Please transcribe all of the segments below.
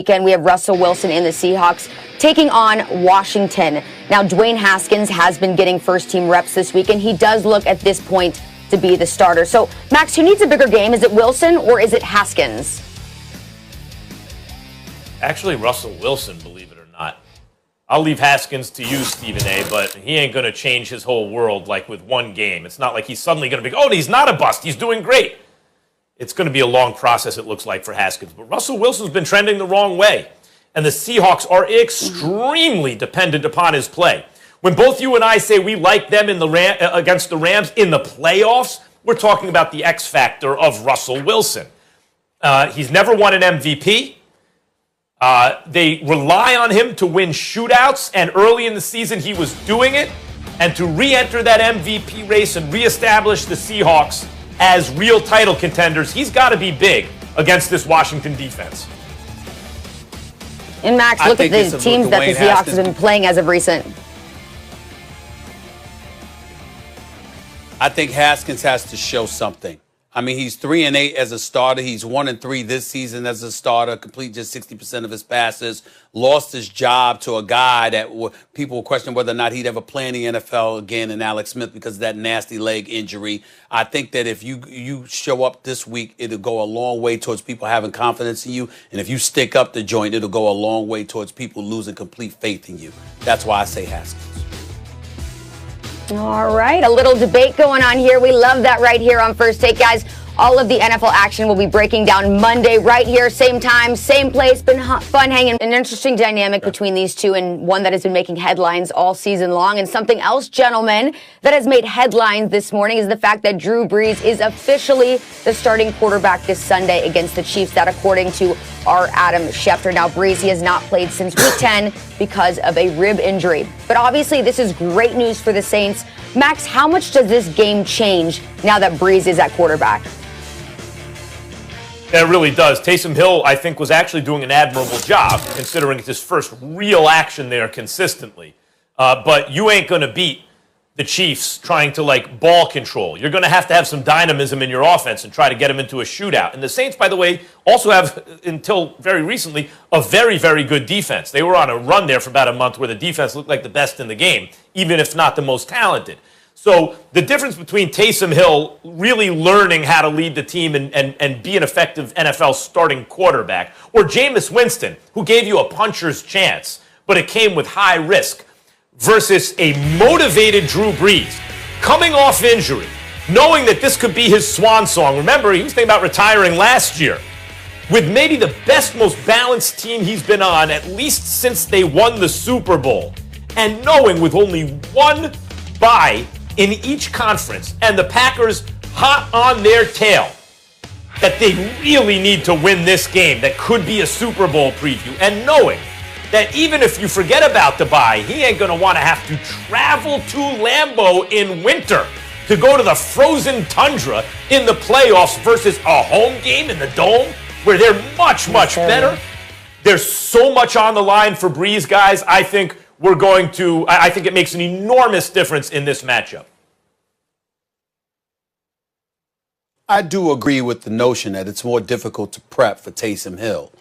Weekend, we have Russell Wilson in the Seahawks taking on Washington. Now, Dwayne Haskins has been getting first-team reps this week, and he does look at this point to be the starter. So, Max, who needs a bigger game? Is it Wilson or is it Haskins? Actually, Russell Wilson, believe it or not. I'll leave Haskins to you, Stephen A., but he ain't going to change his whole world like with one game. It's not like he's suddenly going to be, he's not a bust. He's doing great. It's going to be a long process, it looks like, for Haskins. But Russell Wilson's been trending the wrong way. And the Seahawks are extremely dependent upon his play. When both you and I say we like them in the against the Rams in the playoffs, we're talking about the X factor of Russell Wilson. He's never won an MVP. They rely on him to win shootouts, and early in the season he was doing it. And to re-enter that MVP race and reestablish the Seahawks as real title contenders, he's got to be big against this Washington defense. And Max, look at the teams that the Seahawks have been playing as of recent. I think Haskins has to show something. I mean, he's 3-8 as a starter. He's 1-3 this season as a starter. Complete just 60% of his passes. Lost his job to a guy that people were questioning whether or not he'd ever play in the NFL again, in Alex Smith, because of that nasty leg injury. I think that if you show up this week, it'll go a long way towards people having confidence in you. And if you stick up the joint, it'll go a long way towards people losing complete faith in you. That's why I say Haskins. All right, a little debate going on here. We love that right here on First Take, guys. All of the NFL action will be breaking down Monday right here, same time, same place. Been fun hanging. An interesting dynamic between these two, and one that has been making headlines all season long. And something else, gentlemen, that has made headlines this morning is the fact that Drew Brees is officially the starting quarterback this Sunday against the Chiefs. That, according to our Adam Schefter. Now, Brees, he has not played since Week 10 because of a rib injury. But obviously, this is great news for the Saints. Max, how much does this game change now that Brees is at quarterback? That really does. Taysom Hill, I think, was actually doing an admirable job, considering it's his first real action there consistently. But you ain't going to beat the Chiefs trying to, ball control. You're going to have some dynamism in your offense and try to get them into a shootout. And the Saints, by the way, also have, until very recently, a very, very good defense. They were on a run there for about a month where the defense looked like the best in the game, even if not the most talented. So the difference between Taysom Hill really learning how to lead the team and be an effective NFL starting quarterback, or Jameis Winston, who gave you a puncher's chance, but it came with high risk, versus a motivated Drew Brees, coming off injury, knowing that this could be his swan song. Remember, he was thinking about retiring last year, with maybe the best, most balanced team he's been on, at least since they won the Super Bowl, and knowing with only one bye in each conference, and the Packers hot on their tail, that they really need to win this game that could be a Super Bowl preview, and knowing that even if you forget about the bye, he ain't going to want to have to travel to Lambeau in winter to go to the frozen tundra in the playoffs versus a home game in the Dome where they're much, much better. There's so much on the line for Brees, guys. I think it makes an enormous difference in this matchup. I do agree with the notion that it's more difficult to prep for Taysom Hill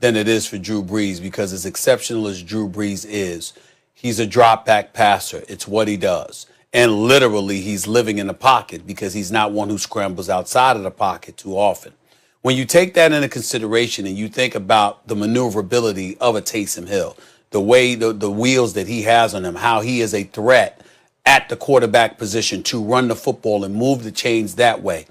than it is for Drew Brees, because as exceptional as Drew Brees is, he's a drop-back passer. It's what he does. And literally, he's living in the pocket because he's not one who scrambles outside of the pocket too often. When you take that into consideration and you think about the maneuverability of a Taysom Hill, the way the wheels that he has on him, how he is a threat at the quarterback position to run the football and move the chains that way,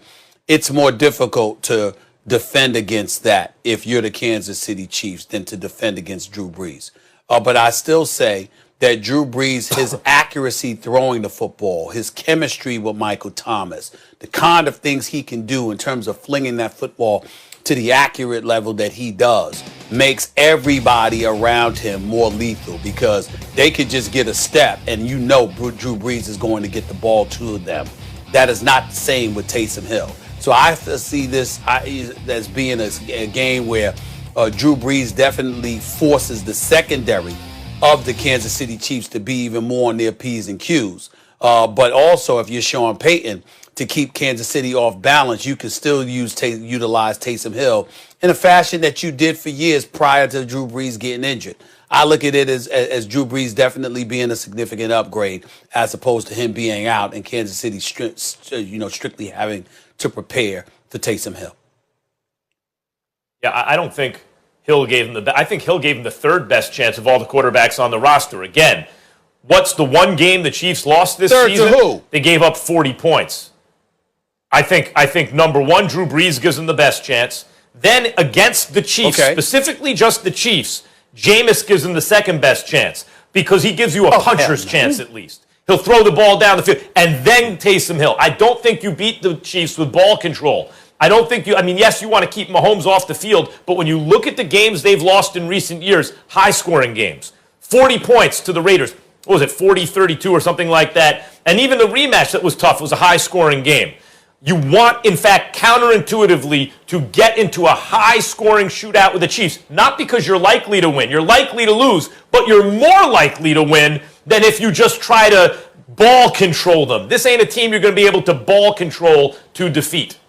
it's more difficult to defend against that if you're the Kansas City Chiefs than to defend against Drew Brees. But I still say that Drew Brees, his accuracy throwing the football, his chemistry with Michael Thomas, the kind of things he can do in terms of flinging that football to the accurate level that he does, makes everybody around him more lethal, because they could just get a step and Drew Brees is going to get the ball to them. That is not the same with Taysom Hill. So I see this as being a game where Drew Brees definitely forces the secondary of the Kansas City Chiefs to be even more on their P's and Q's. But also, if you're Sean Payton, to keep Kansas City off balance, you can still utilize Taysom Hill in a fashion that you did for years prior to Drew Brees getting injured. I look at it as Drew Brees definitely being a significant upgrade as opposed to him being out and Kansas City strictly having to prepare for Taysom Hill. Yeah, I don't think Hill gave him I think Hill gave him the third best chance of all the quarterbacks on the roster. Again, what's the one game the Chiefs lost this season? To who? They gave up 40 points. I think number one, Drew Brees gives them the best chance. Then against the Chiefs, specifically just the Chiefs, Jameis gives him the second best chance because he gives you a puncher's chance at least. He'll throw the ball down the field, and then Taysom Hill. I don't think you beat the Chiefs with ball control. I don't think yes, you want to keep Mahomes off the field, but when you look at the games they've lost in recent years, high-scoring games, 40 points to the Raiders. What was it, 40-32 or something like that? And even the rematch that was tough was a high-scoring game. You want, in fact, counterintuitively, to get into a high-scoring shootout with the Chiefs, not because you're likely to win. You're likely to lose, but you're more likely to win than if you just try to ball control them. This ain't a team you're going to be able to ball control to defeat.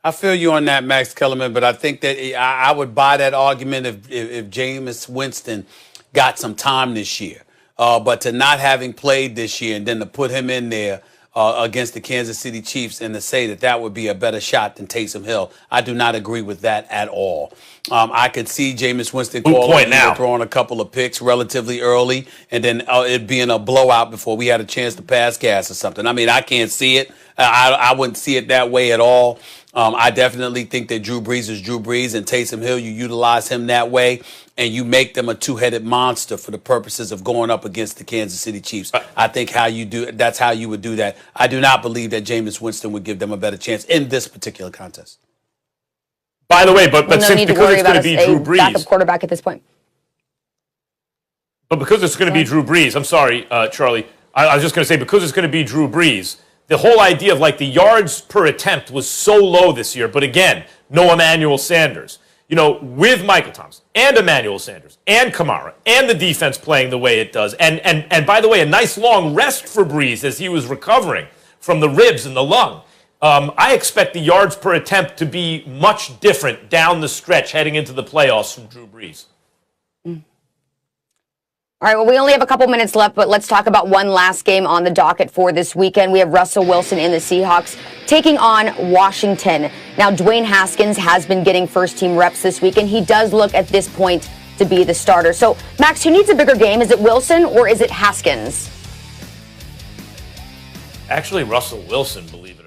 I feel you on that, Max Kellerman, but I think that I would buy that argument if Jameis Winston got some time this year. But to not having played this year and then to put him in there against the Kansas City Chiefs and to say that would be a better shot than Taysom Hill, I do not agree with that at all. I could see Jameis Winston throwing a couple of picks relatively early and then it being a blowout before we had a chance to pass gas or something. I mean, I can't see it. I wouldn't see it that way at all. I definitely think that Drew Brees is Drew Brees and Taysom Hill, you utilize him that way and you make them a two-headed monster for the purposes of going up against the Kansas City Chiefs. I think that's how you would do that. I do not believe that Jameis Winston would give them a better chance in this particular contest. By the way, but since because it's going to be Drew Brees, backup quarterback at this point. But because it's going to be Drew Brees, I'm sorry, Charlie. I was just going to say because it's going to be Drew Brees. The whole idea of the yards per attempt was so low this year, but again, no Emmanuel Sanders. With Michael Thomas and Emmanuel Sanders and Kamara and the defense playing the way it does, and by the way, a nice long rest for Brees as he was recovering from the ribs and the lung. I expect the yards per attempt to be much different down the stretch heading into the playoffs from Drew Brees. All right, well, we only have a couple minutes left, but let's talk about one last game on the docket for this weekend. We have Russell Wilson in the Seahawks taking on Washington. Now, Dwayne Haskins has been getting first-team reps this week, and he does look at this point to be the starter. So, Max, who needs a bigger game? Is it Wilson or is it Haskins? Actually, Russell Wilson, believe it or not.